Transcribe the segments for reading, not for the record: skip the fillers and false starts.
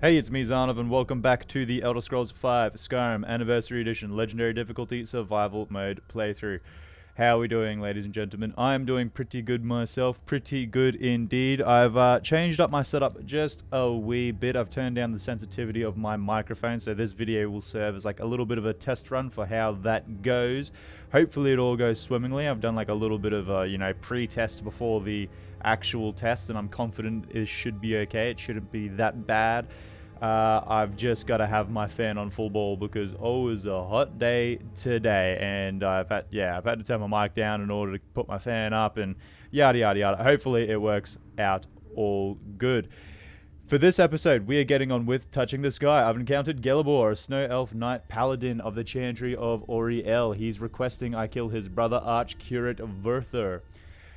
Hey, it's me, Zanov, and welcome back to the Elder Scrolls V Skyrim Anniversary Edition Legendary Difficulty Survival Mode playthrough. How are we doing, ladies and gentlemen? I am doing pretty good myself, pretty good indeed. I've changed up my setup just a wee bit. I've turned down the sensitivity of my microphone, so this video will serve as like a little bit of a test run for how that goes. Hopefully it all goes swimmingly. I've done like a little bit of a, pre-test before the actual test, and I'm confident it should be okay. It shouldn't be that bad. I've just got to have my fan on full ball because it was a hot day today, and I've had to turn my mic down in order to put my fan up and yada yada yada. Hopefully it works out all good. For this episode, we are getting on with Touching the Sky. I've encountered Gelibor, a snow elf knight paladin of the Chantry of Auriel. He's requesting I kill his brother Arch-Curate Vurthur,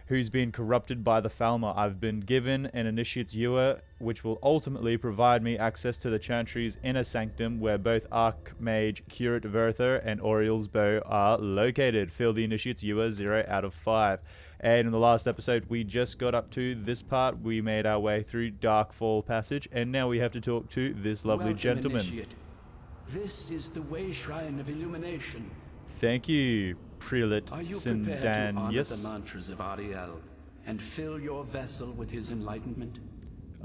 who's been corrupted by the Falmer. I've been given an Initiate's Ewer, which will ultimately provide me access to the Chantry's inner sanctum, where both Archmage Curate Vurthur and Auriel's bow are located. Fill the Initiate's Ewer 0 out of 5. And in the last episode, we just got up to this part. We made our way through Darkfall Passage, and now we have to talk to this lovely Welcome, gentleman. Initiate. This is the Wayshrine of Illumination. Thank you, Prelate Are you prepared to honor the Sindanius. mantras of Auriel and fill your vessel with his enlightenment?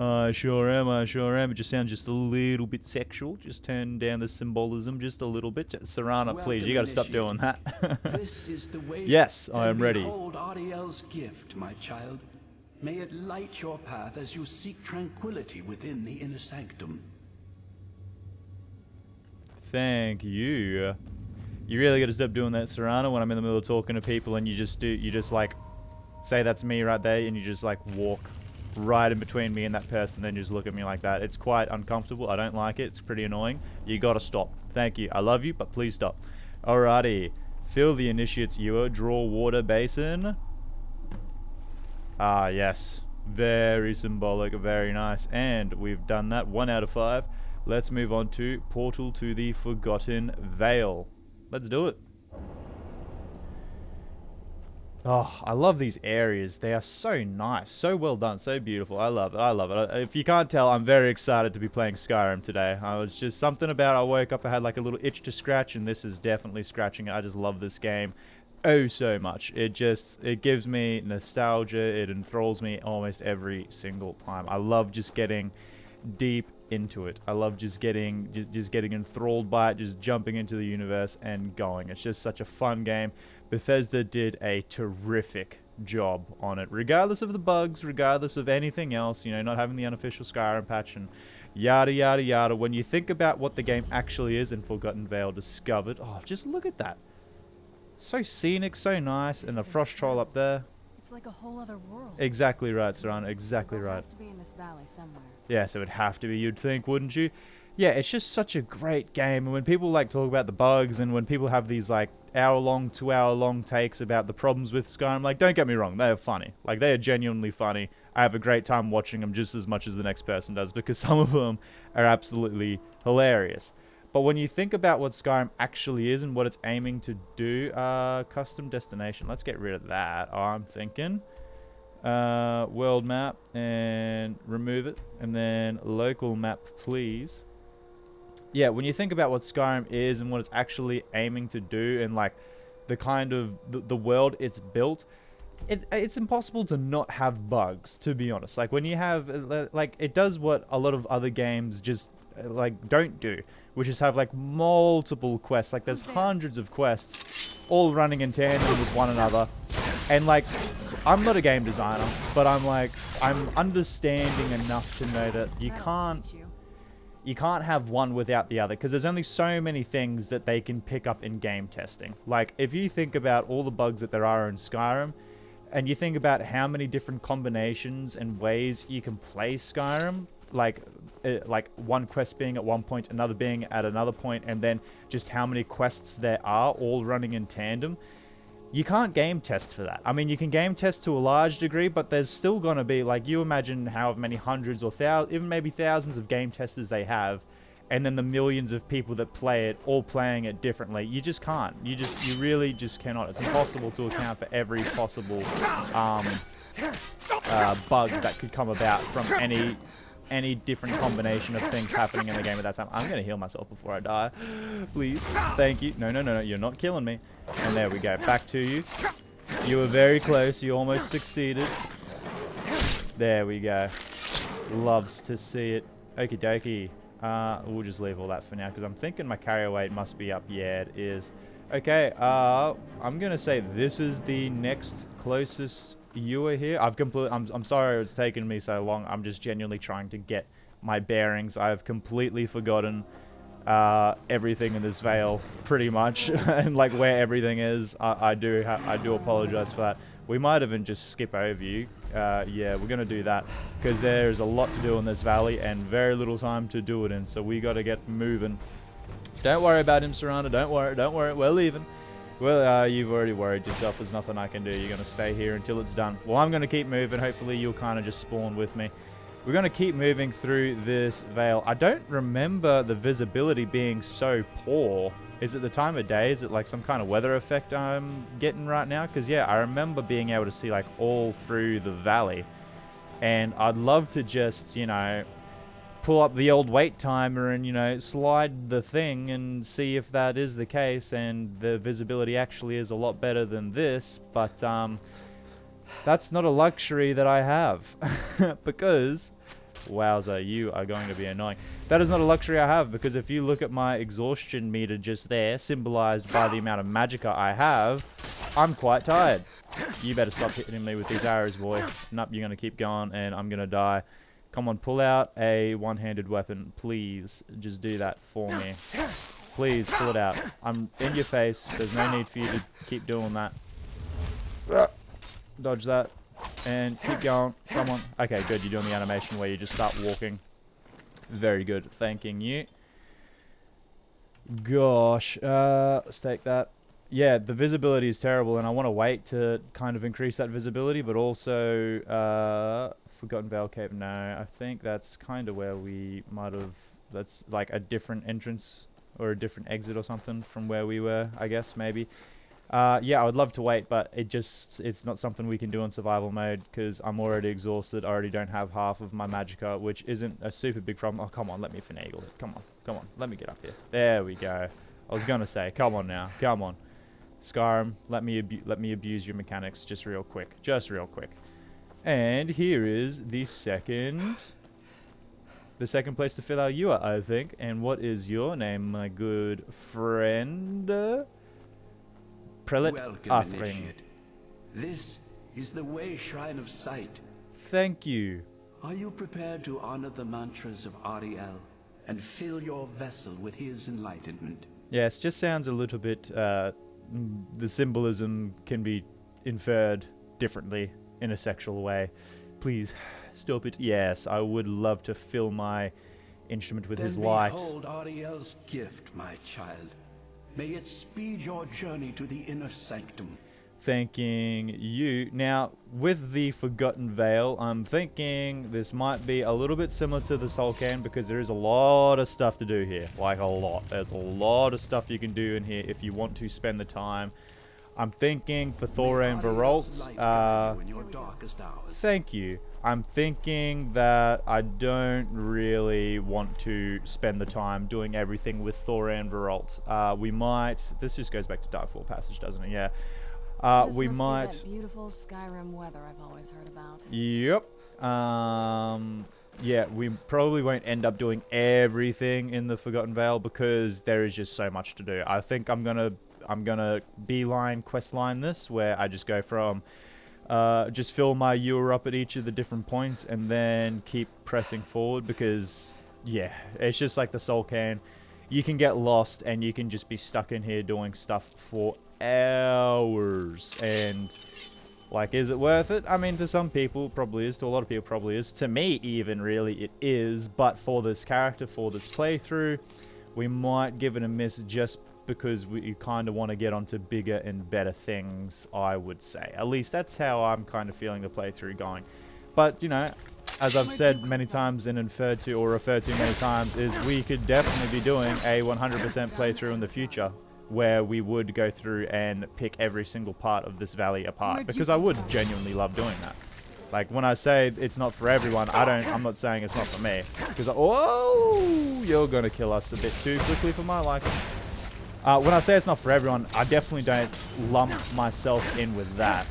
I sure am. It just sounds just a little bit sexual. Just turn down the symbolism just a little bit. Sarana, please, you gotta stop doing that. This is the way. Yes, I am ready. Behold Auriel's gift, my child. May it light your path as you seek tranquility within the inner sanctum. Thank you. You really gotta stop doing that, Sarana, when I'm in the middle of talking to people and you just like say that's me right there and you just like walk right in between me and that person, then just look at me like that. It's quite uncomfortable. I don't like it. It's pretty annoying. You gotta stop. Thank you. I love you, but please stop. Alrighty. Fill the Initiate's Ewer. Draw water basin. Ah, yes. Very symbolic. Very nice. And we've done that. 1 out of 5. Let's move on to Portal to the Forgotten Vale. Let's do it. Oh, I love these areas. They are so nice. So well done. So beautiful. I love it. I love it. If you can't tell, I'm very excited to be playing Skyrim today. I was just something about I woke up, I had like a little itch to scratch, and this is definitely scratching it. I just love this game oh so much. It gives me nostalgia. It enthralls me almost every single time. I love just getting deep into it. I love just getting enthralled by it, just jumping into the universe and going. It's just such a fun game. Bethesda did a terrific job on it, regardless of the bugs, regardless of anything else, not having the unofficial Skyrim patch and yada yada yada. When you think about what the game actually is in Forgotten Vale Discovered, oh, just look at that. So scenic, so nice, and the frost troll up there. It's like a whole other world. Exactly right, Sarana. Exactly It right. has to be in this valley somewhere. Yeah, so it'd have to be, you'd think, wouldn't you? Yeah, it's just such a great game. And when people like talk about the bugs, and when people have these like hour-long, 2-hour-long takes about the problems with Skyrim, like, don't get me wrong, they are funny. Like, they are genuinely funny. I have a great time watching them just as much as the next person does, because some of them are absolutely hilarious. But when you think about what Skyrim actually is and what it's aiming to do, custom destination, let's get rid of that, I'm thinking. World map, and remove it, and then local map, please. Yeah, when you think about what Skyrim is and what it's actually aiming to do, and like the kind of the world it's built, it's impossible to not have bugs, to be honest. Like when you have like, it does what a lot of other games just like don't do, which is have like multiple quests. Like there's hundreds of quests all running in tandem with one another, and like I'm not a game designer, but I'm understanding enough to know that you can't have one without the other, because there's only so many things that they can pick up in game testing. Like if you think about all the bugs that there are in Skyrim, and you think about how many different combinations and ways you can play Skyrim, like one quest being at one point, another being at another point, and then just how many quests there are all running in tandem, you can't game test for that. I mean, you can game test to a large degree, but there's still going to be, like, you imagine how many hundreds or even maybe thousands of game testers they have, and then the millions of people that play it, all playing it differently. You just can't. You really just cannot. It's impossible to account for every possible bug that could come about from any any different combination of things happening in the game at that time. I'm going to heal myself before I die. Please. Thank you. No, no, no, no. You're not killing me. And there we go. Back to you. You were very close. You almost succeeded. There we go. Loves to see it. Okie dokie. We'll just leave all that for now because I'm thinking my carrier weight must be up. Yeah, it is. Okay, I'm gonna say this is the next closest ewer here. I'm sorry it's taken me so long. I'm just genuinely trying to get my bearings. I've completely forgotten everything in this Vale, pretty much, and like where everything is. I do apologize for that. We might even just skip over you. Yeah, we're gonna do that because there's a lot to do in this valley and very little time to do it in. So we got to get moving. Don't worry about him, Serrano. Don't worry. Don't worry. We're leaving. Well, you've already worried yourself. There's nothing I can do. You're gonna stay here until it's done. Well, I'm gonna keep moving. Hopefully, you'll kind of just spawn with me. We're gonna keep moving through this Vale. I don't remember the visibility being so poor. Is it the time of day? Is it like some kind of weather effect I'm getting right now? Because, yeah, I remember being able to see, like, all through the valley. And I'd love to just, you know, pull up the old wait timer and, you know, slide the thing and see if that is the case. And the visibility actually is a lot better than this. But, that's not a luxury that I have. Because... wowza, you are going to be annoying. That is not a luxury I have, because if you look at my exhaustion meter just there, symbolized by the amount of magicka I have, I'm quite tired. You better stop hitting me with these arrows, boy. Nope, you're going to keep going, and I'm going to die. Come on, pull out a one-handed weapon. Please, just do that for me. Please, pull it out. I'm in your face. There's no need for you to keep doing that. Dodge that. And keep going. Come on. Okay, good. You're doing the animation where you just start walking. Very good. Thanking you. Gosh. Let's take that. Yeah, the visibility is terrible, and I want to wait to kind of increase that visibility, but also... Forgotten Vale Cave. No, I think that's kind of where we might have... That's like a different entrance or a different exit or something from where we were, I guess, maybe. Yeah, I would love to wait, but it's not something we can do in survival mode because I'm already exhausted. I already don't have half of my magicka, which isn't a super big problem. Oh, come on, let me finagle it. Come on, come on, let me get up here. There we go. I was gonna say, come on now, come on. Skyrim, let me abuse your mechanics just real quick. And here is the second place to fill our ewer, I think. And what is your name, my good friend? Prelate Welcome, initiate. This is the Wayshrine of Sight. Thank you. Are you prepared to honor the mantras of Auriel and fill your vessel with his enlightenment? Yes, just sounds a little bit, the symbolism can be inferred differently in a sexual way. Please, stop it. Yes, I would love to fill my instrument with his light. Behold Auriel's gift, my child. May it speed your journey to the inner sanctum. Thanking you. Now, with the Forgotten Vale, I'm thinking this might be a little bit similar to the Soul Can because there is a lot of stuff to do here. Like a lot. There's a lot of stuff you can do in here if you want to spend the time. I'm thinking for Thoran Veralt. Thank you. I'm thinking that I don't really want to spend the time doing everything with Thoran Veralt. We might... This just goes back to Darkfall Passage, doesn't it? Yeah. We might... Be that beautiful Skyrim weather I've always heard about. Yep. Yeah, we probably won't end up doing everything in the Forgotten Vale because there is just so much to do. I think I'm gonna beeline questline this, where I just go from just fill my ewer up at each of the different points and then keep pressing forward because, yeah, it's just like the Soul Can. You can get lost and you can just be stuck in here doing stuff for hours. And, like, is it worth it? I mean, to some people, probably is. To a lot of people, probably is. To me, even, really, it is. But for this character, for this playthrough, we might give it a miss just because we kind of want to get onto bigger and better things, I would say. At least that's how I'm kind of feeling the playthrough going. But, you know, as I've said many times and referred to many times, is we could definitely be doing a 100% playthrough in the future where we would go through and pick every single part of this valley apart, because I would genuinely love doing that. Like, when I say it's not for everyone, I'm not saying it's not for me. Because, whoa, you're going to kill us a bit too quickly for my liking. When I say it's not for everyone, I definitely don't lump myself in with that.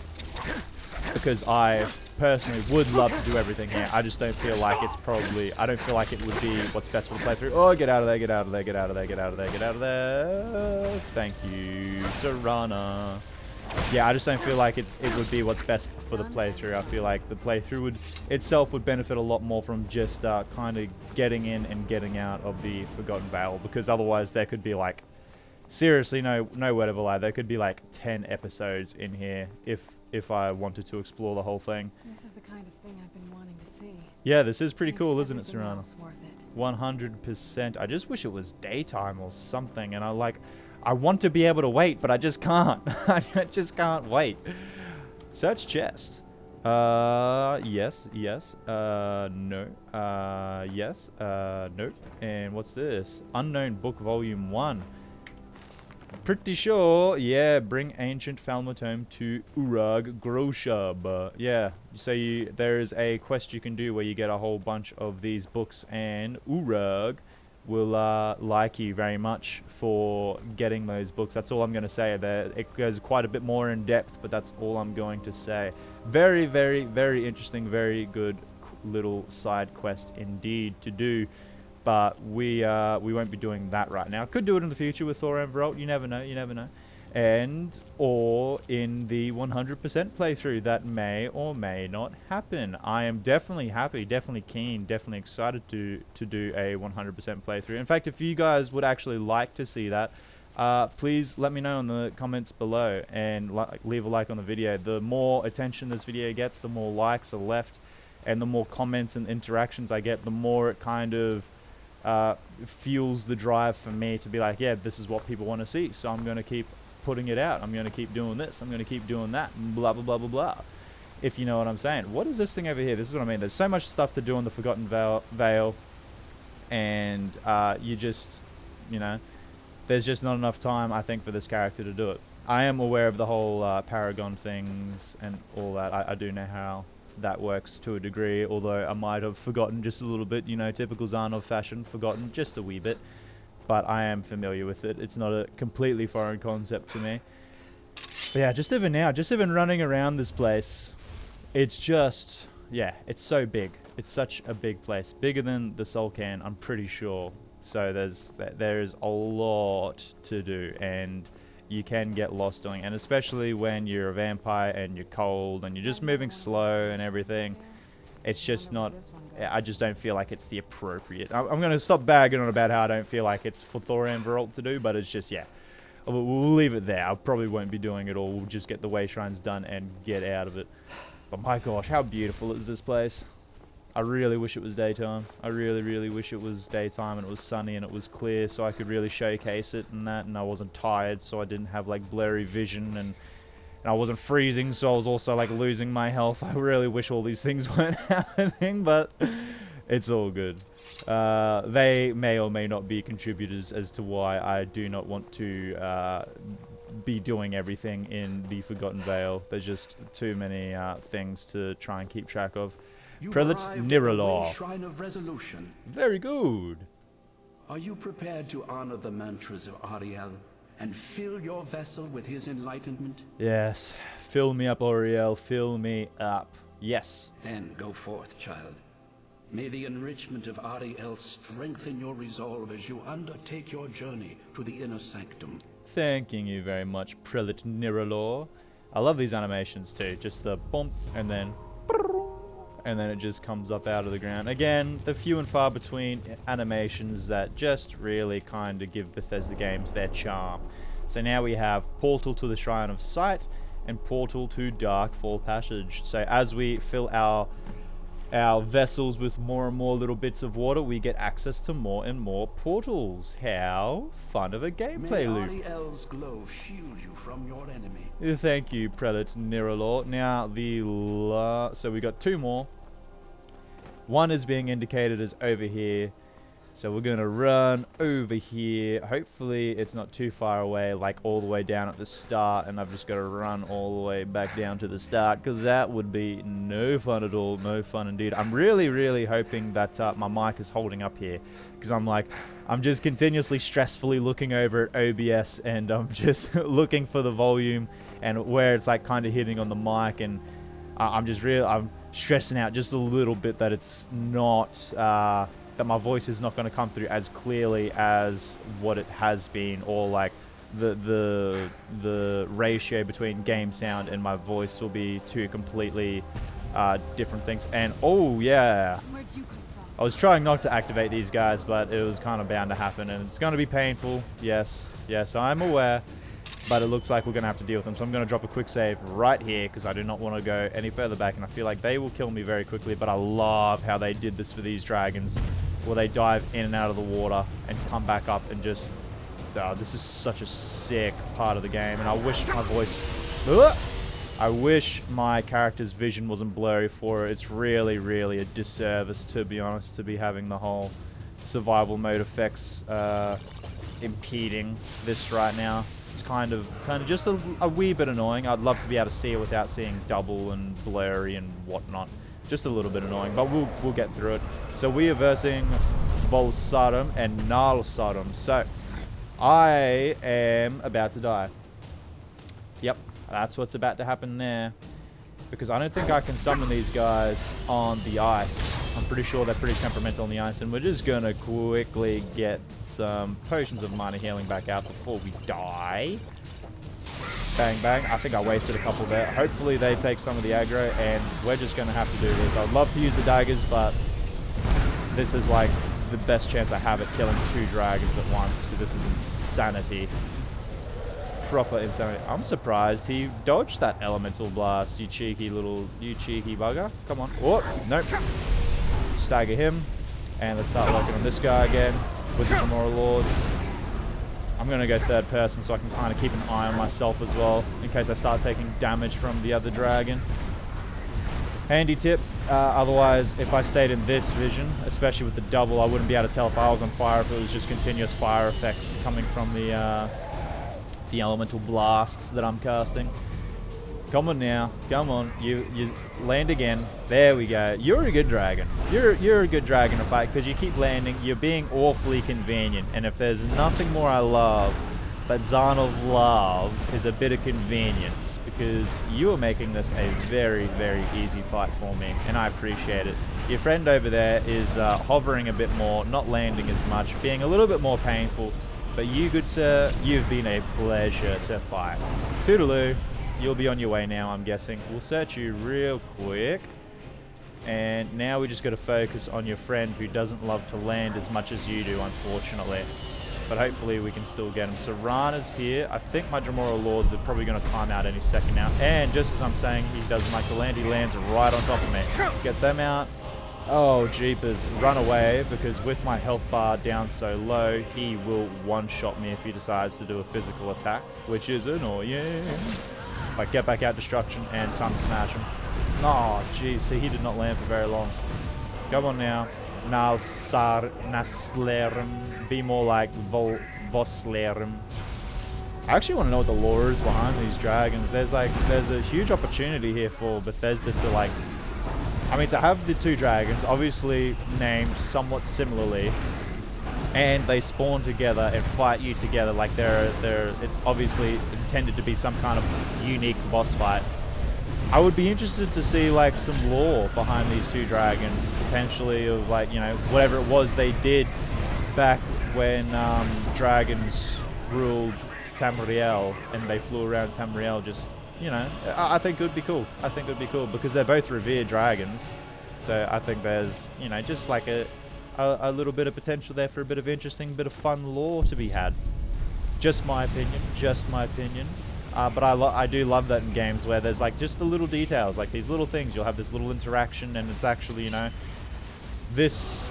Because I personally would love to do everything here. I just don't feel like it's probably... I don't feel like it would be what's best for the playthrough. Oh, get out of there, get out of there, get out of there, get out of there, get out of there. Thank you, Serana. Yeah, I just don't feel like it would be what's best for the playthrough. I feel like the playthrough itself would benefit a lot more from just kind of getting in and getting out of the Forgotten Vale, because otherwise there could be like, seriously, no word of a lie, there could be like 10 episodes in here if I wanted to explore the whole thing. This is the kind of thing I've been wanting to see. Yeah, this is pretty Makes cool, isn't it, everything Serana? else worth it. 100%. I just wish it was daytime or something, and I want to be able to wait, but I just can't. I just can't wait. Search chest. Yes, no. Yes, no. And what's this? Unknown book volume 1. Pretty sure, yeah, bring ancient Falmouth home to Urag Groshub. Yeah, so there is a quest you can do where you get a whole bunch of these books, and Urag will like you very much for getting those books. That's all I'm going to say. It goes quite a bit more in depth, but that's all I'm going to say. Very, very, very interesting, very good little side quest indeed to do. But we won't be doing that right now. Could do it in the future with Thor and Vault. You never know. You never know. Or in the 100% playthrough, that may or may not happen. I am definitely happy, definitely keen, definitely excited to do a 100% playthrough. In fact, if you guys would actually like to see that, please let me know in the comments below and leave a like on the video. The more attention this video gets, the more likes are left, and the more comments and interactions I get, the more it kind of fuels the drive for me to be like, yeah, this is what people want to see, so I'm going to keep putting it out. I'm going to keep doing this. I'm going to keep doing that. Blah, blah, blah, blah, blah. If you know what I'm saying. What is this thing over here? This is what I mean. There's so much stuff to do on the Forgotten Vale, and you just, you know, there's just not enough time, I think, for this character to do it. I am aware of the whole Paragon things and all that. I do know how that works to a degree, although I might have forgotten just a little bit, you know, typical Xanov fashion, forgotten just a wee bit, but I am familiar with it. It's not a completely foreign concept to me. But yeah, just even running around this place, it's just, yeah, it's so big. It's such a big place, bigger than the Solcan, I'm pretty sure. So there is a lot to do, and you can get lost doing, and especially when you're a vampire and you're cold and you're just moving slow and everything, it's just not, I just don't feel like it's the appropriate. I'm going to stop bagging on about how I don't feel like it's for Thor and Vault to do, but it's just, yeah, we'll leave it there. I probably won't be doing it all. We'll just get the Wayshrines done and get out of it. But my gosh, how beautiful is this place? I really wish it was daytime. I really, really wish it was daytime and it was sunny and it was clear, so I could really showcase it and that, and I wasn't tired, so I didn't have like blurry vision, and I wasn't freezing, so I was also like losing my health. I really wish all these things weren't happening, but it's all good. They may or may not be contributors as to why I do not want to be doing everything in the Forgotten Vale. There's just too many things to try and keep track of. Prelate Niralaw. Wayshrine of Resolution. Very good. Are you prepared to honor the mantras of Auriel and fill your vessel with his enlightenment? Yes. Fill me up, Auriel. Fill me up. Yes. Then go forth, child. May the enrichment of Auriel strengthen your resolve as you undertake your journey to the inner sanctum. Thanking you very much, Prelate Niralaw. I love these animations too. Just the bump and then it just comes up out of the ground. Again, the few and far between animations that just really kind of give Bethesda games their charm. So now we have Portal to the Shrine of Sight and Portal to Darkfall Passage. So as we fill our vessels with more and more little bits of water, we get access to more and more portals. How fun of a gameplay loop. May Auriel's glow shield you from your enemy. Thank you, Prelate Niralaw. Now, so we got two more. One is being indicated as over here. So we're going to run over here. Hopefully it's not too far away, like all the way down at the start, and I've just got to run all the way back down to the start, because that would be no fun at all. No fun indeed. I'm really, really hoping that my mic is holding up here, because I'm just continuously stressfully looking over at OBS, and I'm just looking for the volume and where it's like kind of hitting on the mic, and I'm stressing out just a little bit that it's not... that my voice is not going to come through as clearly as what it has been, or like the ratio between game sound and my voice will be two completely different things. And oh yeah, Where'd you come from? I was trying not to activate these guys, but it was kind of bound to happen, and it's going to be painful. Yes, I'm aware, but it looks like we're going to have to deal with them. So I'm going to drop a quick save right here, because I do not want to go any further back, and I feel like they will kill me very quickly. But I love how they did this for these dragons, where they dive in and out of the water and come back up, and just this is such a sick part of the game. And I wish my voice I wish my character's vision wasn't blurry for it. It's really, really a disservice, to be honest, to be having the whole survival mode effects impeding this right now. It's kind of just a wee bit annoying. I'd love to be able to see it without seeing double and blurry and whatnot. Just a little bit annoying, but we'll get through it. So we are versing Volsarum and Nalsarum. So I am about to die. Yep, that's what's about to happen there. Because I don't think I can summon these guys on the ice. I'm pretty sure they're pretty temperamental on the ice, and we're just gonna quickly get some potions of minor healing back out before we die. Bang, bang. I think I wasted a couple there. Hopefully they take some of the aggro, and we're just going to have to do this. I'd love to use the daggers, but this is like the best chance I have at killing two dragons at once, because this is insanity. Proper insanity. I'm surprised he dodged that elemental blast, you cheeky bugger. Come on. Oh, nope. Stagger him, and let's start working on this guy again with the Tremora Lords. I'm going to go third person so I can kind of keep an eye on myself as well, in case I start taking damage from the other dragon. Handy tip. Otherwise, if I stayed in this vision, especially with the double, I wouldn't be able to tell if I was on fire, if it was just continuous fire effects coming from the elemental blasts that I'm casting. Come on now. Come on. You land again. There we go. You're a good dragon. You're a good dragon to fight, because you keep landing. You're being awfully convenient. And if there's nothing more I love that Zarnov loves, is a bit of convenience, because you are making this a very, very easy fight for me, and I appreciate it. Your friend over there is hovering a bit more, not landing as much, being a little bit more painful. But you, good sir, you've been a pleasure to fight. Toodaloo. You'll be on your way now, I'm guessing. We'll search you real quick. And now we just got to focus on your friend, who doesn't love to land as much as you do, unfortunately. But hopefully we can still get him. So Rana's here. I think my Dremora Lords are probably going to time out any second now. And just as I'm saying he doesn't like to land, he lands right on top of me. Get them out. Oh, jeepers. Run away, because with my health bar down so low, he will one-shot me if he decides to do a physical attack, which is annoying. Like, get back out destruction and time to smash him. Oh, jeez. See, he did not land for very long. Come on now. Naslerum. Be more like Voslerum. I actually want to know what the lore is behind these dragons. There's a huge opportunity here for Bethesda to, like... I mean, to have the two dragons, obviously named somewhat similarly, and they spawn together and fight you together, like it's obviously intended to be some kind of unique boss fight. I would be interested to see like some lore behind these two dragons, potentially of like, you know, whatever it was they did back when dragons ruled Tamriel and they flew around Tamriel. Just, you know, I think it would be cool. I think it would be cool because they're both revered dragons. So I think there's, you know, just like a little bit of potential there for a bit of interesting, bit of fun lore to be had. Just my opinion. Just my opinion. But I do love that in games where there's like just the little details, like these little things. You'll have this little interaction, and it's actually, you know, this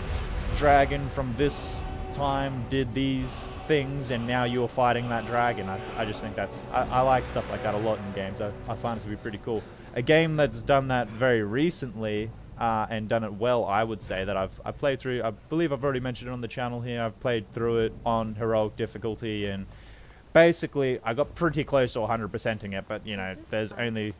dragon from this time did these things, and now you're fighting that dragon. I just think that's... I like stuff like that a lot in games. I find it to be pretty cool. A game that's done that very recently and done it well, I would say. That I've played through, I believe I've already mentioned it on the channel here, I've played through it on heroic difficulty, and basically I got pretty close to 100%ing it, but you know, there's only...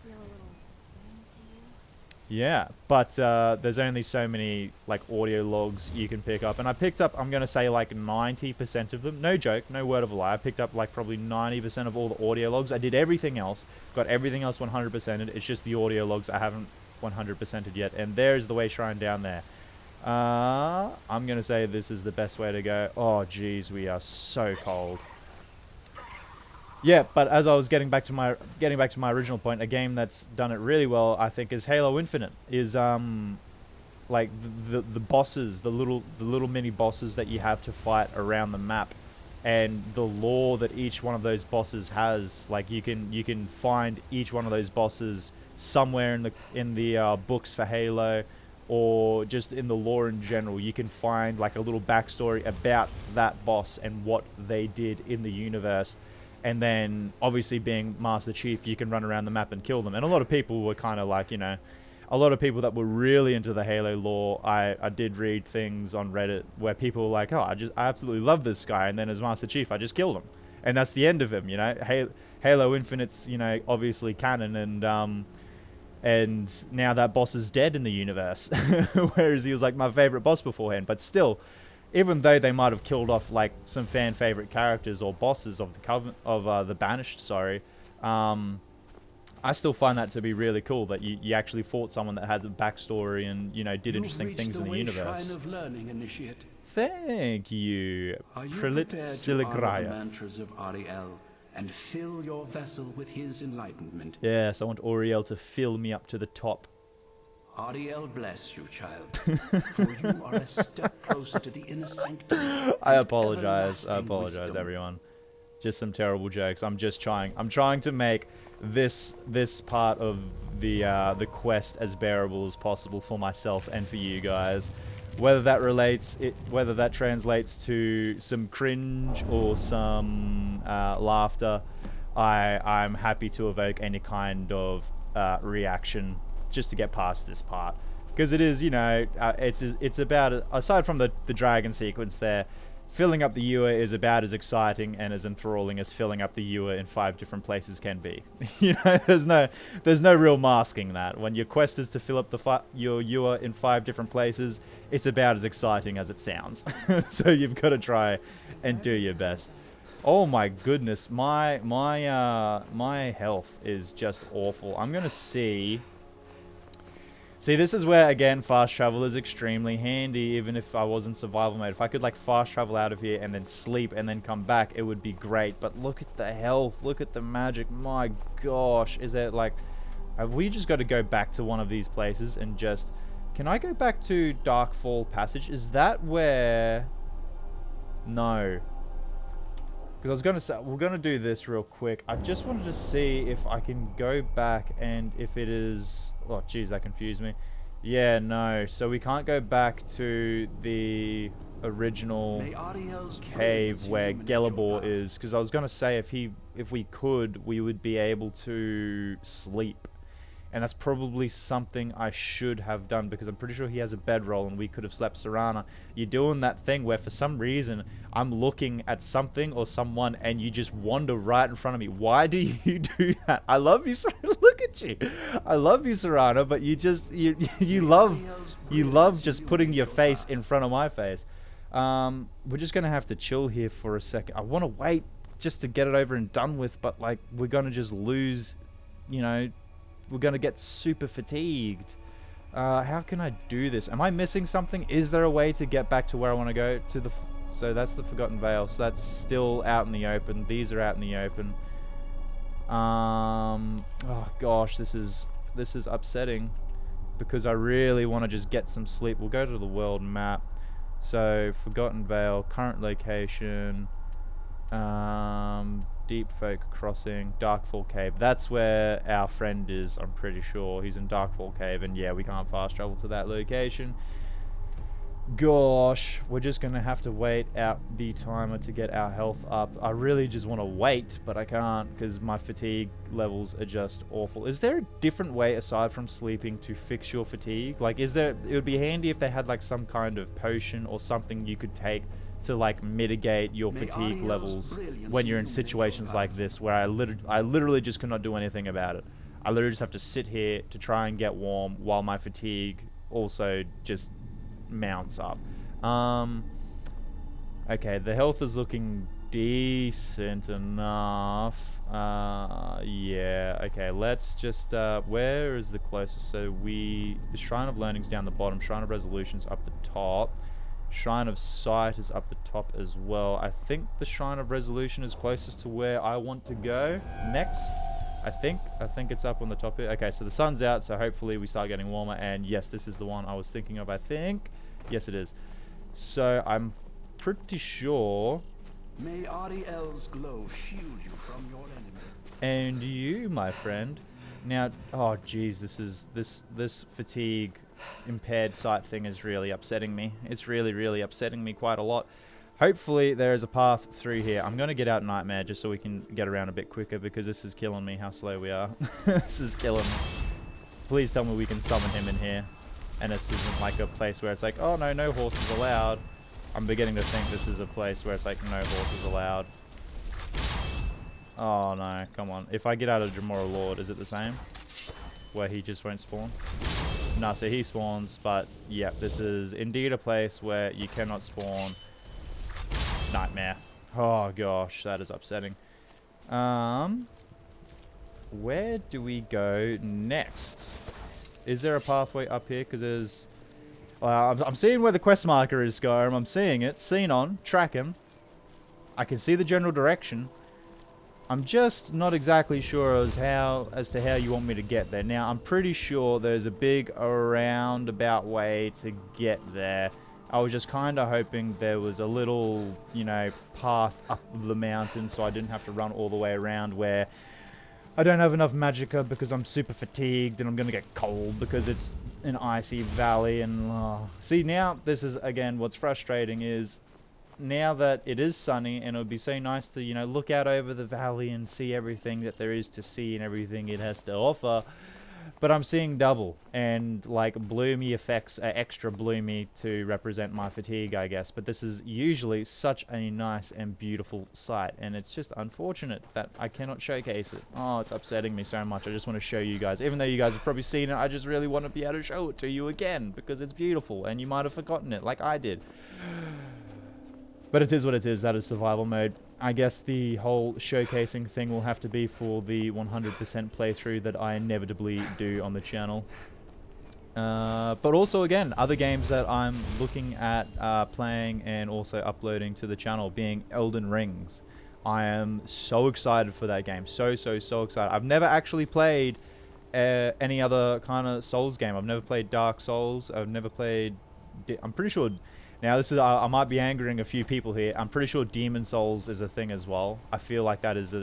Yeah, but there's only so many like audio logs you can pick up, and I picked up, I'm gonna say like 90% of them. No joke, no word of a lie. I picked up like probably 90% of all the audio logs. I did everything else, got everything else 100%ed. It's just the audio logs I haven't 100%ed yet. And there's the Wayshrine down there. I'm gonna say this is the best way to go. Oh geez, we are so cold. Yeah, but as I was getting back to my original point, a game that's done it really well, I think, is Halo Infinite. Is like the bosses, the little mini bosses that you have to fight around the map, and the lore that each one of those bosses has. Like you can find each one of those bosses somewhere in the books for Halo, or just in the lore in general. You can find like a little backstory about that boss and what they did in the universe. And then, obviously, being Master Chief, you can run around the map and kill them. And a lot of people were kind of like, you know, a lot of people that were really into the Halo lore, I did read things on Reddit where people were like, oh, I absolutely love this guy. And then as Master Chief, I just killed him. And that's the end of him, you know. Halo Infinite's, you know, obviously canon. And now that boss is dead in the universe. Whereas he was like my favorite boss beforehand. But still... even though they might have killed off like some fan favorite characters or bosses of the Covenant of the Banished, sorry, I still find that to be really cool that you actually fought someone that had a backstory and you know did interesting things in the universe. Of learning, Initiate. Thank you, Are you Prelit prepared to honor the Siligraya. mantras of Auriel and fill your vessel with his enlightenment? Yes, I want Auriel to fill me up to the top. Auriel bless you, child, for you are a step closer to the inner sanctum. I apologize, wisdom. everyone. Just some terrible jokes. I'm trying to make this part of the quest as bearable as possible for myself and for you guys. Whether that translates to some cringe or some laughter, I'm happy to evoke any kind of reaction just to get past this part, because it is, you know, it's about, aside from the dragon sequence there, filling up the ewer is about as exciting and as enthralling as filling up the ewer in 5 different places can be. You know, there's no real masking that. When your quest is to fill up your ewer in 5 different places, it's about as exciting as it sounds. So you've got to try and do your best. Oh my goodness, my health is just awful. I'm gonna see, this is where, again, fast travel is extremely handy, even if I was in survival mode. If I could, like, fast travel out of here and then sleep and then come back, it would be great. But look at the health. Look at the magic. My gosh. Is it, like... have we just got to go back to one of these places and just... can I go back to Darkfall Passage? Is that where... no. Because I was going to say... we're going to do this real quick. I just wanted to see if I can go back and if it is... oh, jeez, that confused me. Yeah, no. So we can't go back to the original cave where Gelibor is. Because I was going to say if we could, we would be able to sleep. And that's probably something I should have done, because I'm pretty sure he has a bedroll and we could have slept Serana. You're doing that thing where for some reason I'm looking at something or someone and you just wander right in front of me. Why do you do that? I love you, Serana. Look at you. I love you, Serana, but you love just putting your face in front of my face. We're just gonna have to chill here for a second. I want to wait just to get it over and done with, but like we're gonna just lose, you know. We're going to get super fatigued. How can I do this? Am I missing something? Is there a way to get back to where I want to go? So that's the Forgotten Vale. So that's still out in the open. These are out in the open. Oh gosh, this is upsetting, because I really want to just get some sleep. We'll go to the world map. So Forgotten Vale, current location, Deep Folk Crossing, Darkfall Cave. That's where our friend is, I'm pretty sure. He's in Darkfall Cave, and yeah, we can't fast travel to that location. Gosh, we're just gonna have to wait out the timer to get our health up. I really just want to wait, but I can't because my fatigue levels are just awful. Is there a different way aside from sleeping to fix your fatigue? Like, is there? It would be handy if they had like some kind of potion or something you could take to like mitigate your fatigue levels when you're in situations like this where I literally just cannot do anything about it. I literally just have to sit here to try and get warm while my fatigue also just mounts up. Okay, the health is looking decent enough. Yeah, okay, let's just where is the closest? So the Shrine of Learning's down the bottom, Shrine of Resolution's up the top, Shrine of Sight is up the top as well. I think the Shrine of Resolution is closest to where I want to go next. I think it's up on the top here. Okay, so the sun's out, so hopefully we start getting warmer. And yes, this is the one I was thinking of, I think. Yes, it is. So I'm pretty sure. May Auriel's glow shield you from your enemy. And you, my friend. Now, oh geez, this fatigue impaired sight thing is really upsetting me. It's really upsetting me quite a lot. Hopefully there is a path through here. I'm going to get out Nightmare just so we can get around a bit quicker because this is killing me how slow we are. This is killing me. Please tell me we can summon him in here. And this isn't like a place where it's like, oh no horses allowed. I'm beginning to think this is a place where it's like, no horses allowed. Oh no, come on. If I get out of Jamora Lord, is it the same? Where he just won't spawn? No, so he spawns, but yeah, this is indeed a place where you cannot spawn. Nightmare. Oh gosh, that is upsetting. Where do we go next? Is there a pathway up here? Because there's... Well, I'm seeing where the quest marker is, Skyrim. I'm seeing it. Seen on. Track him. I can see the general direction. I'm just not exactly sure as to how you want me to get there. Now, I'm pretty sure there's a big roundabout way to get there. I was just kind of hoping there was a little, you know, path up the mountain so I didn't have to run all the way around where I don't have enough magicka because I'm super fatigued and I'm going to get cold because it's an icy valley. And see, now this is, again, what's frustrating is now that it is sunny and it would be so nice to, you know, look out over the valley and see everything that there is to see and everything it has to offer. But I'm seeing double, and like bloomy effects are extra bloomy to represent my fatigue, I guess. But this is usually such a nice and beautiful sight, and it's just unfortunate that I cannot showcase it. Oh, it's upsetting me so much. I just want to show you guys. Even though you guys have probably seen it, I just really want to be able to show it to you again, because it's beautiful, and you might have forgotten it, like I did. But it is what it is. That is survival mode. I guess the whole showcasing thing will have to be for the 100% playthrough that I inevitably do on the channel. But also, again, other games that I'm looking at playing and also uploading to the channel, being Elden Rings. I am so excited for that game. So excited. I've never actually played any other kind of Souls game. I've never played Dark Souls. I've never played... I'm pretty sure... Now, this is I might be angering a few people here. I'm pretty sure Demon Souls is a thing as well. I feel like that is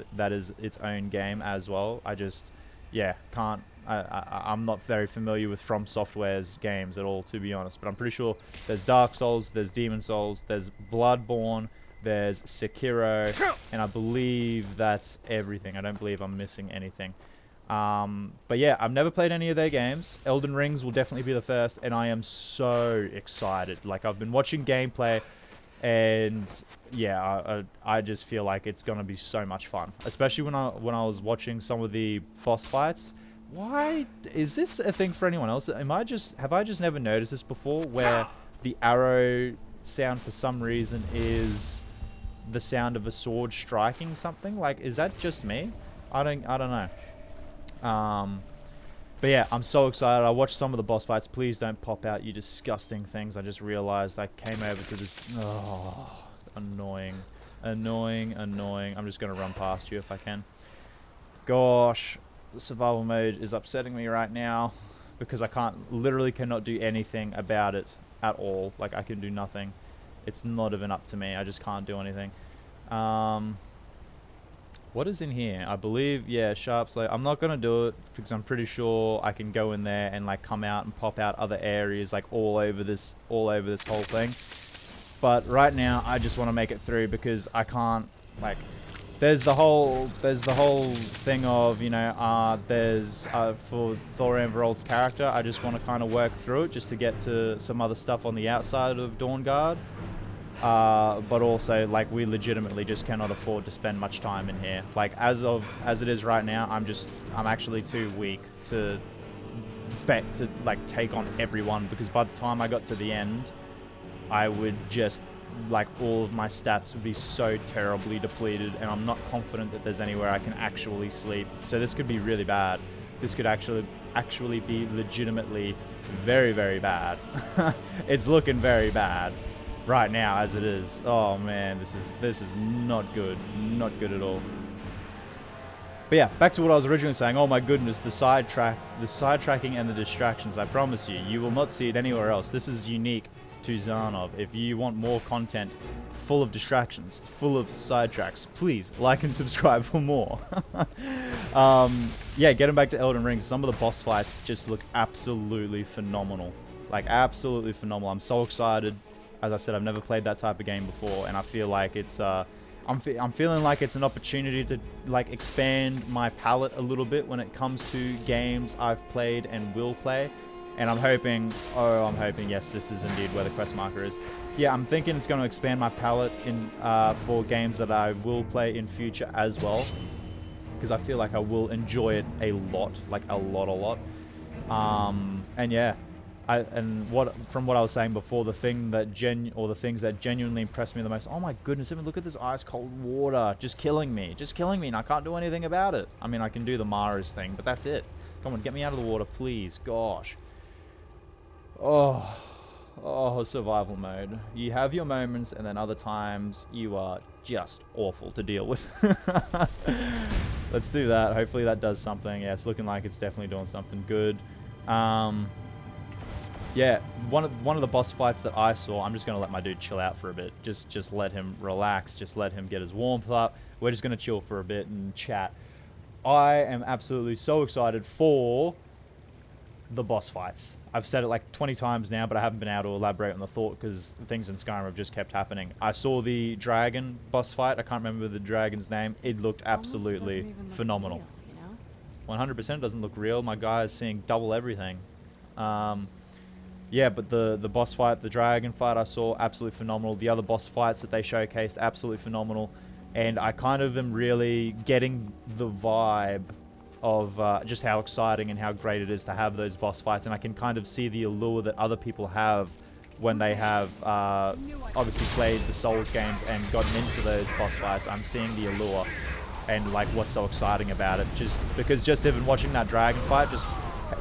its own game as well. I just, yeah, can't. I'm not very familiar with From Software's games at all, to be honest. But I'm pretty sure there's Dark Souls, there's Demon Souls, there's Bloodborne, there's Sekiro, and I believe that's everything. I don't believe I'm missing anything. But yeah, I've never played any of their games. Elden Rings will definitely be the first, and I am so excited. Like, I've been watching gameplay, and yeah, I just feel like it's gonna be so much fun. Especially when I was watching some of the boss fights. Why is this a thing for anyone else? Have I just never noticed this before, where the arrow sound for some reason is the sound of a sword striking something? Like, is that just me? I don't know. But yeah, I'm so excited. I watched some of the boss fights. Please don't pop out, you disgusting things. I just realized I came over to this. Oh, annoying. I'm just going to run past you if I can. Gosh, the survival mode is upsetting me right now because I literally cannot do anything about it at all. Like, I can do nothing. It's not even up to me. I just can't do anything. What is in here? I believe, yeah, sharp slate. I'm not gonna do it because I'm pretty sure I can go in there and like come out and pop out other areas like all over this whole thing. But right now, I just want to make it through because I can't like. There's the whole thing of, you know, there's for Thoran Varol's character. I just want to kind of work through it just to get to some other stuff on the outside of Dawnguard. But also, like, we legitimately just cannot afford to spend much time in here. Like, as it is right now, I'm actually too weak to like take on everyone, because by the time I got to the end, I would just, like, all of my stats would be so terribly depleted, and I'm not confident that there's anywhere I can actually sleep. So this could be really bad. This could actually be legitimately very, very bad. It's looking very bad right now as it is. Oh man, this is not good. Not good at all. But yeah, back to what I was originally saying. Oh my goodness, the sidetracking and the distractions. I promise you will not see it anywhere else. This is unique to Xanov. If you want more content full of distractions, full of sidetracks, please like and subscribe for more. Yeah, getting back to Elden Ring, some of the boss fights just look absolutely phenomenal. Like, absolutely phenomenal. I'm so excited. As I said, I've never played that type of game before, and I feel like it's I'm feeling like it's an opportunity to like expand my palette a little bit when it comes to games I've played and will play. And I'm hoping, yes, this is indeed where the quest marker is. Yeah, I'm thinking it's going to expand my palette in for games that I will play in future as well, because I feel like I will enjoy it a lot, like a lot. And yeah. From what I was saying before, the things that genuinely impressed me the most. Oh my goodness! Even look at this ice cold water, just killing me, and I can't do anything about it. I mean, I can do the Mara's thing, but that's it. Come on, get me out of the water, please. Gosh. Oh, survival mode. You have your moments, and then other times you are just awful to deal with. Let's do that. Hopefully that does something. Yeah, it's looking like it's definitely doing something good. Yeah, one of the boss fights that I saw, I'm just going to let my dude chill out for a bit. Just let him relax. Just let him get his warmth up. We're just going to chill for a bit and chat. I am absolutely so excited for the boss fights. I've said it like 20 times now, but I haven't been able to elaborate on the thought because things in Skyrim have just kept happening. I saw the dragon boss fight. I can't remember the dragon's name. It looked absolutely phenomenal. Real, you know? 100% doesn't look real. My guy is seeing double everything. Yeah, but the boss fight, the dragon fight I saw, absolutely phenomenal. The other boss fights that they showcased, absolutely phenomenal. And I kind of am really getting the vibe of just how exciting and how great it is to have those boss fights. And I can kind of see the allure that other people have when they have obviously played the Souls games and gotten into those boss fights. I'm seeing the allure and like what's so exciting about it. Just because just even watching that dragon fight, just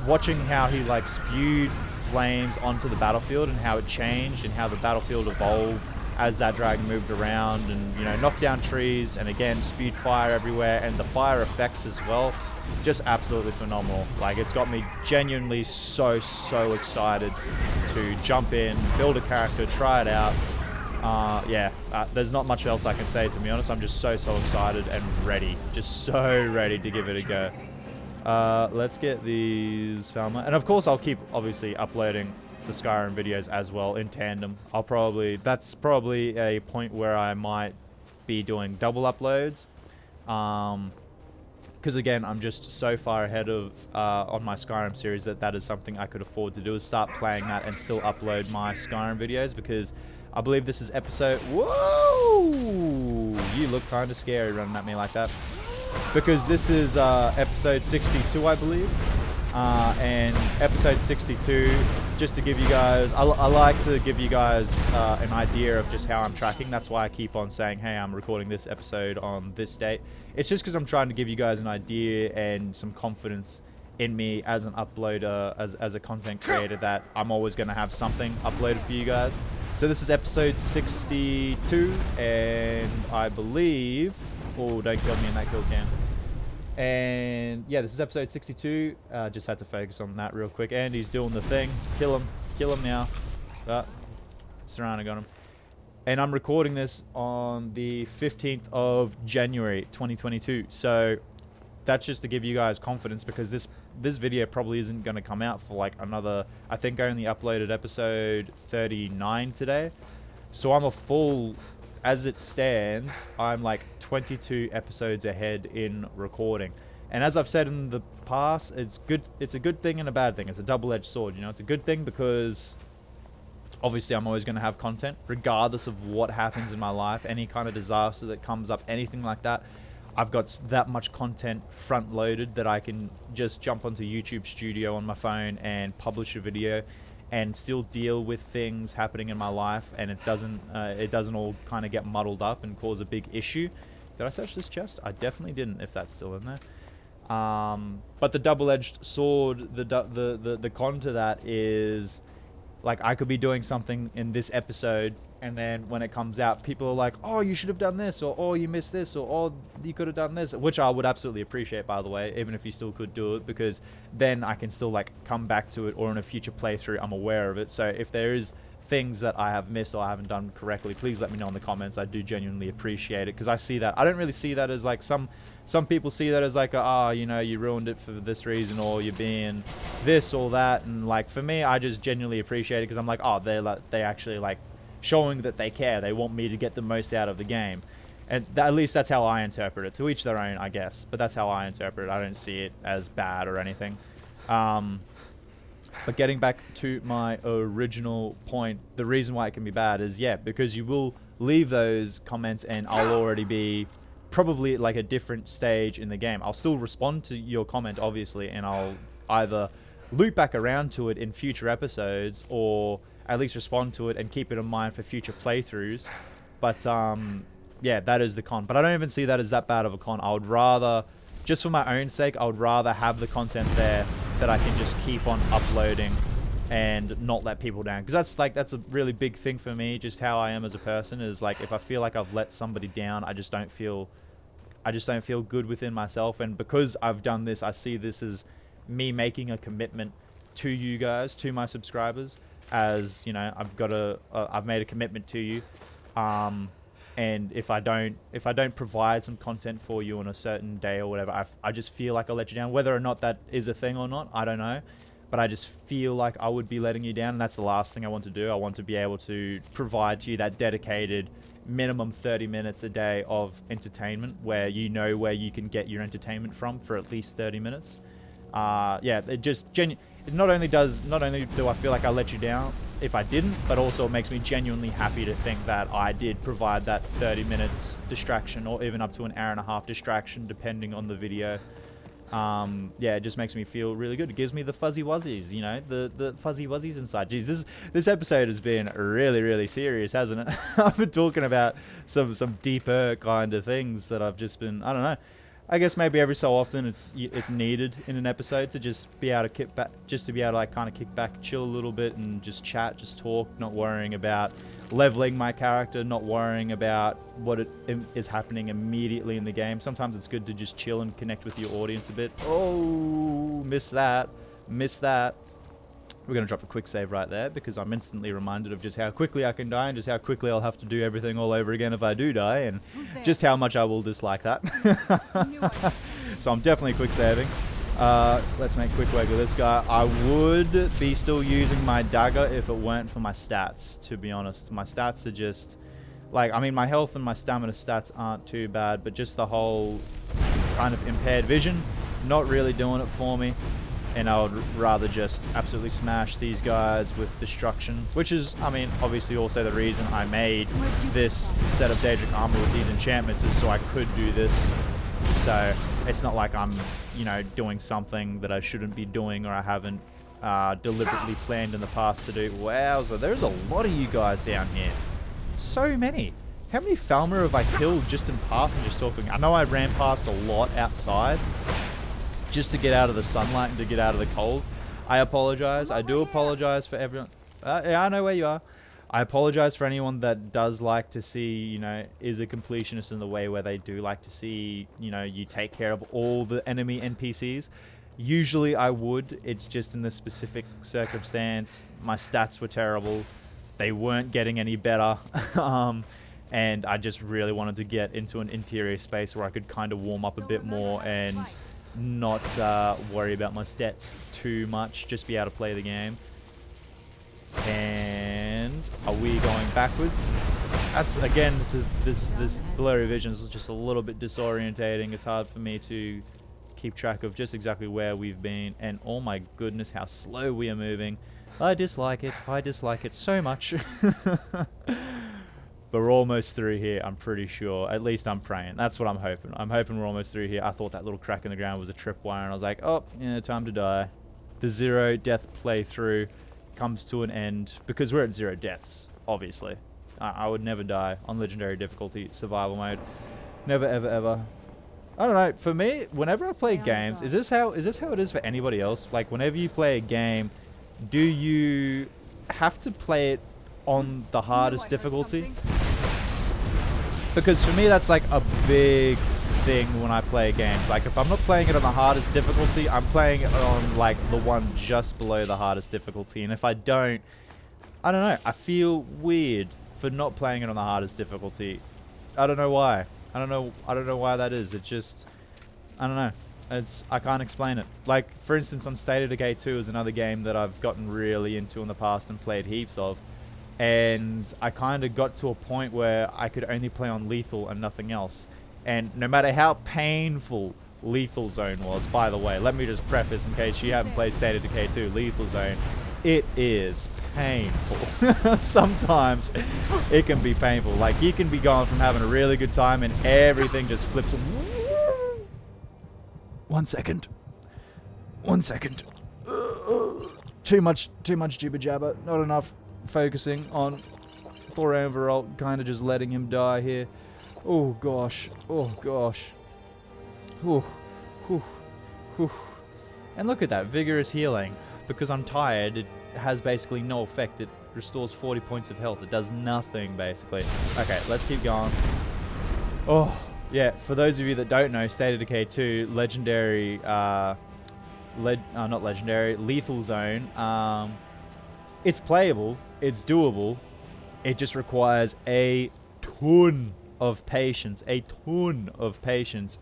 watching how he like spewed flames onto the battlefield and how it changed and how the battlefield evolved as that dragon moved around, and you know, knocked down trees and again spewed fire everywhere, and the fire effects as well, just absolutely phenomenal. Like, it's got me genuinely so excited to jump in, build a character, try it out. There's not much else I can say, to be honest. I'm just so excited and ready, just so ready to give it a go. Let's get these Falma. And of course I'll keep obviously uploading the Skyrim videos as well in tandem. That's probably a point where I might be doing double uploads. Because again, I'm just so far ahead of on my Skyrim series that is something I could afford to do, is start playing that and still upload my Skyrim videos, because I believe this is episode... Whoa! You look kind of scary running at me like that. Because this is episode 62, I believe. And episode 62, just to give you guys... I like to give you guys an idea of just how I'm tracking. That's why I keep on saying, hey, I'm recording this episode on this date. It's just because I'm trying to give you guys an idea and some confidence in me as an uploader, as a content creator, that I'm always going to have something uploaded for you guys. So this is episode 62, and I believe... Oh, don't kill me in that kill cam. And yeah, this is episode 62. Just had to focus on that real quick. And he's doing the thing. Kill him now. Serrano got him. And I'm recording this on the 15th of January 2022. So that's just to give you guys confidence, because this video probably isn't going to come out for like another, I think I only uploaded episode 39 today. So I'm a full, as it stands, I'm like 22 episodes ahead in recording. And as I've said in the past, it's a good thing and a bad thing. It's a double-edged sword, you know. It's a good thing because obviously I'm always going to have content regardless of what happens in my life, any kind of disaster that comes up, anything like that. I've got that much content front loaded that I can just jump onto YouTube Studio on my phone and publish a video and still deal with things happening in my life, and it doesn't all kind of get muddled up and cause a big issue. Did I search this chest? I definitely didn't, if that's still in there. But the double-edged sword, the con to that is, like, I could be doing something in this episode, and then when it comes out, people are like, oh, you should have done this, or oh, you missed this, or oh, you could have done this, which I would absolutely appreciate, by the way, even if you still could do it, because then I can still, like, come back to it, or in a future playthrough, I'm aware of it. So if there is things that I have missed or I haven't done correctly, please let me know in the comments. I do genuinely appreciate it, because I see that. I don't really see that as, like, some people see that as like, you know, you ruined it for this reason, or you're being this or that. And like, for me, I just genuinely appreciate it, because I'm like, oh, they actually like showing that they care. They want me to get the most out of the game. And at least that's how I interpret it. To each their own, I guess. But that's how I interpret it. I don't see it as bad or anything. But getting back to my original point, the reason why it can be bad is, yeah, because you will leave those comments and I'll already be probably like a different stage in the game. I'll still respond to your comment, obviously, and I'll either loop back around to it in future episodes, or at least respond to it and keep it in mind for future playthroughs. But yeah, that is the con. But I don't even see that as that bad of a con. I would rather, just for my own sake, I would rather have the content there that I can just keep on uploading and not let people down. Because that's a really big thing for me, just how I am as a person, is like, if I feel like I've let somebody down, I just don't feel good within myself. And because I've done this, I see this as me making a commitment to you guys, to my subscribers, as, you know, I've made a commitment to you. And if I don't provide some content for you on a certain day or whatever, I just feel like I'll let you down. Whether or not that is a thing or not, I don't know. But I just feel like I would be letting you down, and that's the last thing I want to do. I want to be able to provide to you that dedicated minimum 30 minutes a day of entertainment, where you know where you can get your entertainment from for at least 30 minutes. Yeah, it just not only do I feel like I let you down if I didn't, but also it makes me genuinely happy to think that I did provide that 30 minutes distraction, or even up to an hour and a half distraction, depending on the video. Yeah, it just makes me feel really good. It gives me the fuzzy wuzzies, you know, the fuzzy wuzzies inside. Jeez, this episode has been really, really serious, hasn't it? I've been talking about some deeper kind of things that I've just been, I don't know. I guess maybe every so often it's needed in an episode to just be able to kick back, just to be able to like kind of kick back, chill a little bit, and just chat, just talk, not worrying about leveling my character, not worrying about what is happening immediately in the game. Sometimes it's good to just chill and connect with your audience a bit. Oh, missed that. We're going to drop a quick save right there, because I'm instantly reminded of just how quickly I can die, and just how quickly I'll have to do everything all over again if I do die, and just how much I will dislike that. So I'm definitely quick saving. Let's make quick work with this guy. I would be still using my dagger if it weren't for my stats, to be honest. My stats are just, like, I mean, my health and my stamina stats aren't too bad, but just the whole kind of impaired vision, not really doing it for me. And I would rather just absolutely smash these guys with destruction, which is, I mean, obviously also the reason I made this set of Daedric armor with these enchantments, is so I could do this. So it's not like I'm, you know, doing something that I shouldn't be doing, or I haven't deliberately planned in the past to do. Wowza, there's a lot of you guys down here. So many. How many Falmer have I killed just in passing, just talking? I know I ran past a lot outside, just to get out of the sunlight and to get out of the cold. I apologize. I do apologize for everyone. Yeah, I know where you are. I apologize for anyone that does like to see, you know, is a completionist in the way where they do like to see, you know, you take care of all the enemy NPCs. Usually I would. It's just in this specific circumstance, my stats were terrible. they weren't getting any better. And I just really wanted to get into an interior space where I could kind of warm up a bit more and not worry about my stats too much, just be able to play the game. And are we going backwards? That's, again, this blurry vision is just a little bit disorientating. It's hard for me to keep track of just exactly where we've been, and oh my goodness, how slow we are moving. I dislike it so much. But we're almost through here, I'm pretty sure. At least I'm praying. That's what I'm hoping. I'm hoping we're almost through here. I thought that little crack in the ground was a tripwire, and I was like, oh, yeah, time to die. The 0 death playthrough comes to an end, because we're at 0 deaths, obviously. I would never die on legendary difficulty survival mode. Never, ever, ever. I don't know. For me, whenever I play games, is this how it is for anybody else? Like, whenever you play a game, do you have to play it on the hardest difficulty? Because for me, that's like a big thing when I play games. Like, if I'm not playing it on the hardest difficulty, I'm playing it on like the one just below the hardest difficulty. And if I don't know, I feel weird for not playing it on the hardest difficulty. I don't know why. I don't know why that is. It just, I don't know. I can't explain it. Like, for instance, on State of Decay 2 is another game that I've gotten really into in the past and played heaps of. And I kind of got to a point where I could only play on Lethal and nothing else. And no matter how painful Lethal Zone was, by the way, let me just preface in case you haven't played State of Decay 2, Lethal Zone, it is painful. Sometimes it can be painful. Like, you can be going from having a really good time and everything just flips. 1 second. 1 second. Too much jibber jabber. Not enough focusing on Thoran Varalt, kind of just letting him die here. Oh gosh. Oh gosh. Whew. Whew. Whew. And look at that, vigorous healing. Because I'm tired, it has basically no effect. It restores 40 points of health. It does nothing, basically. Okay, let's keep going. Oh, yeah, for those of you that don't know, State of Decay 2, legendary, not legendary, Lethal Zone. It's playable, it's doable. It just requires a ton of patience,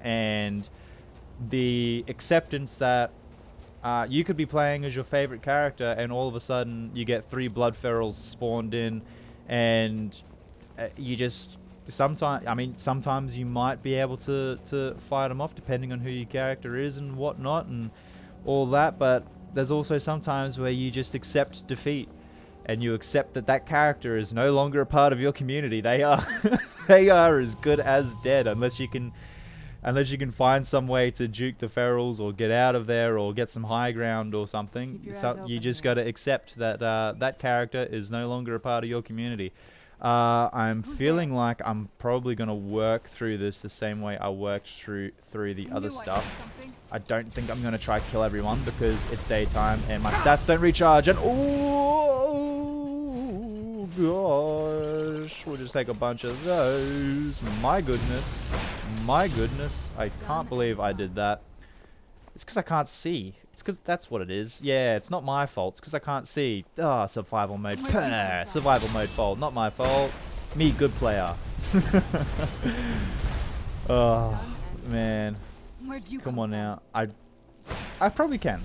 and the acceptance that you could be playing as your favorite character and all of a sudden you get 3 blood ferals spawned in, and you just sometimes you might be able to fight them off depending on who your character is and whatnot and all that, but there's also sometimes where you just accept defeat and you accept that character is no longer a part of your community. They are they are as good as dead unless you can find some way to juke the ferals or get out of there or get some high ground or something. So you just got to accept that that character is no longer a part of your community. I'm feeling like I'm probably going to work through this the same way I worked through the other stuff. I don't think I'm going to try kill everyone because it's daytime and my stats don't recharge. And oh gosh, we'll just take a bunch of those. My goodness. I can't believe I did that. It's because I can't see. It's because that's what it is. Yeah, it's not my fault. It's because I can't see. Ah, survival mode. Survival mode fault. Not my fault. Me, good player. Oh, man. Come on now. I probably can.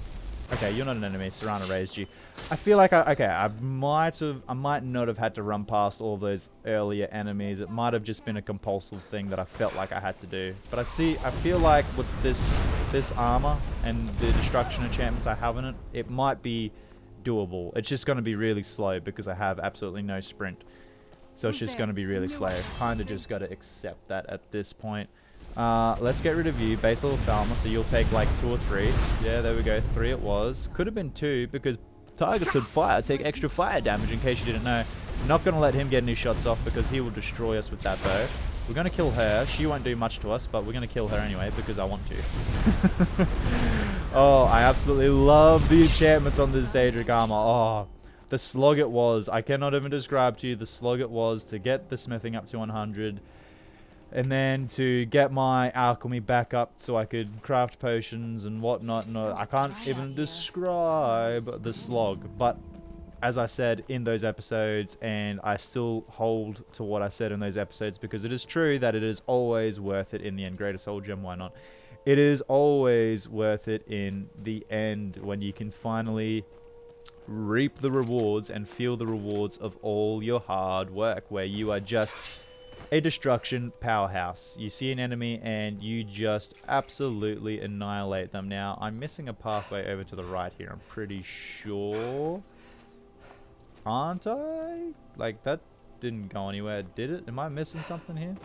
Okay, you're not an enemy. Serana raised you. I feel like I might not have had to run past all those earlier enemies. It might have just been a compulsive thing that I felt like I had to do. But I feel like with this armor and the destruction enchantments I have in it, it might be doable. It's just going to be really slow because I have absolutely no sprint. So it's just going to be really slow. Kind of just got to accept that at this point. Let's get rid of you, base level Falmer, so you'll take like 2 or 3. Yeah, there we go, 3 it was. Could have been 2 because targets with fire take extra fire damage, in case you didn't know. Not going to let him get any shots off because he will destroy us with that bow. We're going to kill her. She won't do much to us, but we're going to kill her anyway because I want to. Oh, I absolutely love the enchantments on this Daedric armor. Oh, the slog it was. I cannot even describe to you the slog it was to get the smithing up to 100. And then to get my alchemy back up so I could craft potions and whatnot. No, I can't even describe the slog. But as I said in those episodes, and I still hold to what I said in those episodes, because it is true that it is always worth it in the end. Greatest Soul Gem, why not? It is always worth it in the end when you can finally reap the rewards and feel the rewards of all your hard work, where you are just a destruction powerhouse. You see an enemy and you just absolutely annihilate them. Now, I'm missing a pathway over to the right here, I'm pretty sure. Aren't I? Like, that didn't go anywhere, did it? Am I missing something here?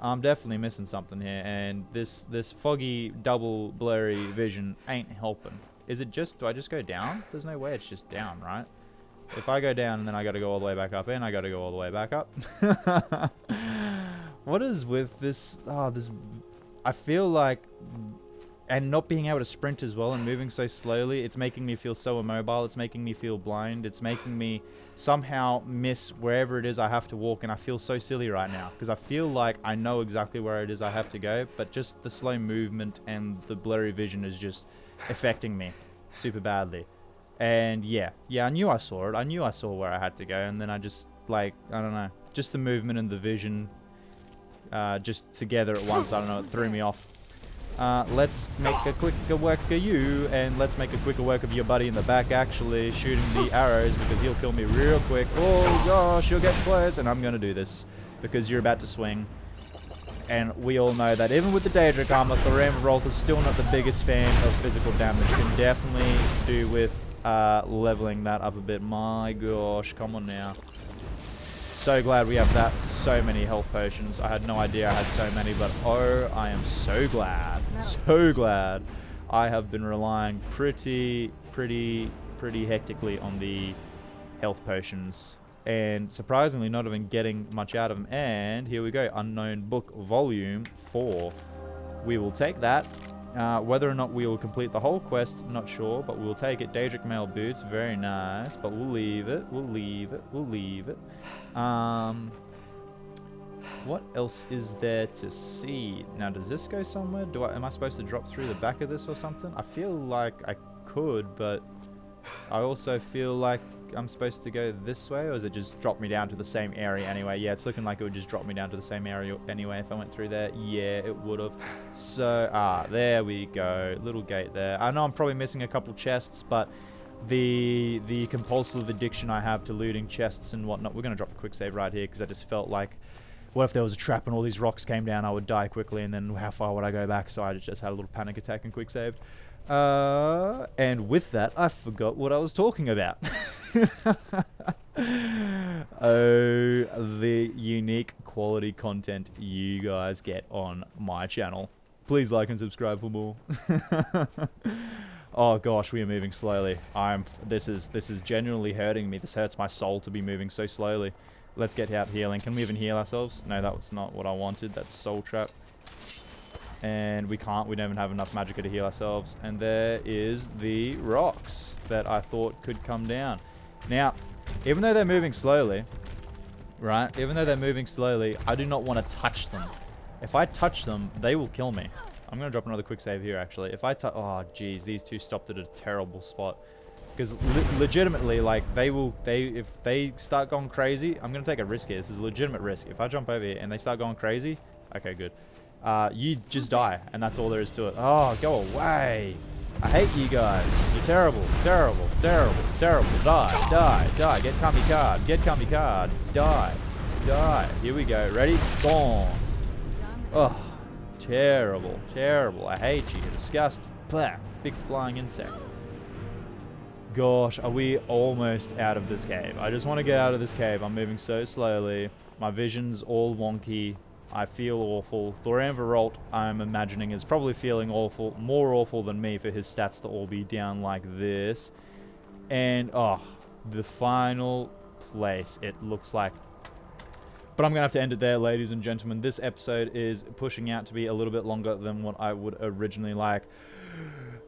I'm definitely missing something here, and this foggy, double, blurry vision ain't helping. Is it just, do I just go down? There's no way it's just down, right? If I go down and then I gotta go all the way back up, and I gotta go all the way back up. What is with this? Oh, this. I feel like, and not being able to sprint as well and moving so slowly, it's making me feel so immobile. It's making me feel blind. It's making me somehow miss wherever it is I have to walk, and I feel so silly right now because I feel like I know exactly where it is I have to go, but just the slow movement and the blurry vision is just affecting me super badly. And yeah, I knew I saw it. I knew I saw where I had to go, and then I just, like, I don't know, just the movement and the vision just together at once, I don't know, it threw me off. Let's make a quicker work of you, and let's make a quicker work of your buddy in the back actually shooting the arrows, because he'll kill me real quick. Oh gosh, you'll get close, and I'm gonna do this because you're about to swing. And we all know that even with the Daedric armor, Skyrim Auriel is still not the biggest fan of physical damage. Can definitely do with leveling that up a bit. My gosh, come on now. So glad we have that. So many health potions. I had no idea I had so many, but oh, I am so glad. So glad. I have been relying pretty hectically on the health potions, and surprisingly not even getting much out of them. And here we go, Unknown Book Volume 4. We will take that. Whether or not we will complete the whole quest, not sure, but we'll take it. Daedric Mail Boots, very nice, but we'll leave it. We'll leave it. What else is there to see? Now, does this go somewhere? Am I supposed to drop through the back of this or something? I feel like I could, but I also feel like I'm supposed to go this way, or does it just drop me down to the same area anyway? Yeah, it's looking like it would just drop me down to the same area anyway if I went through there. Yeah, it would have. So, there we go. Little gate there. I know I'm probably missing a couple chests, but the compulsive addiction I have to looting chests and whatnot. We're going to drop a quick save right here because I just felt like, what if there was a trap and all these rocks came down, I would die quickly, and then how far would I go back? So I just had a little panic attack and quick saved. And with that, I forgot what I was talking about. Oh, the unique quality content you guys get on my channel. Please like and subscribe for more. Oh gosh, we are moving slowly. This is genuinely hurting me. This hurts my soul to be moving so slowly. Let's get out healing. Can we even heal ourselves? No, that was not what I wanted. That's soul trap. And we can't. We don't even have enough magicka to heal ourselves. And there is the rocks that I thought could come down. Now, even though they're moving slowly, right? Even though they're moving slowly, I do not want to touch them. If I touch them, they will kill me. I'm going to drop another quick save here, actually. If I touch... Oh, jeez. These two stopped at a terrible spot. Because legitimately, like, if they start going crazy, I'm going to take a risk here. This is a legitimate risk. If I jump over here and they start going crazy, okay, good. You just die, and that's all there is to it. Oh, go away. I hate you guys. You're terrible, terrible, terrible, terrible. Die, die, die. Get comfy card. Get comfy card. Die, die. Here we go. Ready? Gone. Oh, terrible, terrible. I hate you. You're disgusting. Blah. Big flying insect. Gosh, are we almost out of this cave? I just want to get out of this cave. I'm moving so slowly. My vision's all wonky. I feel awful. Skyrim Auriel, I'm imagining, is probably feeling awful, more awful than me for his stats to all be down like this. And, oh, the final place, it looks like. But I'm going to have to end it there, ladies and gentlemen. This episode is pushing out to be a little bit longer than what I would originally like.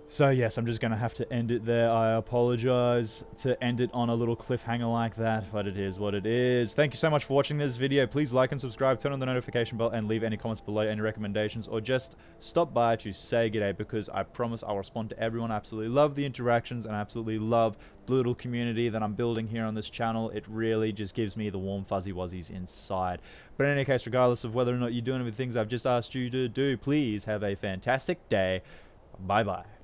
So yes, I'm just going to have to end it there. I apologize to end it on a little cliffhanger like that, but it is what it is. Thank you so much for watching this video. Please like and subscribe, turn on the notification bell, and leave any comments below, any recommendations, or just stop by to say g'day, because I promise I'll respond to everyone. I absolutely love the interactions, and I absolutely love the little community that I'm building here on this channel. It really just gives me the warm fuzzy wuzzies inside. But in any case, regardless of whether or not you're doing the things I've just asked you to do, please have a fantastic day. Bye-bye.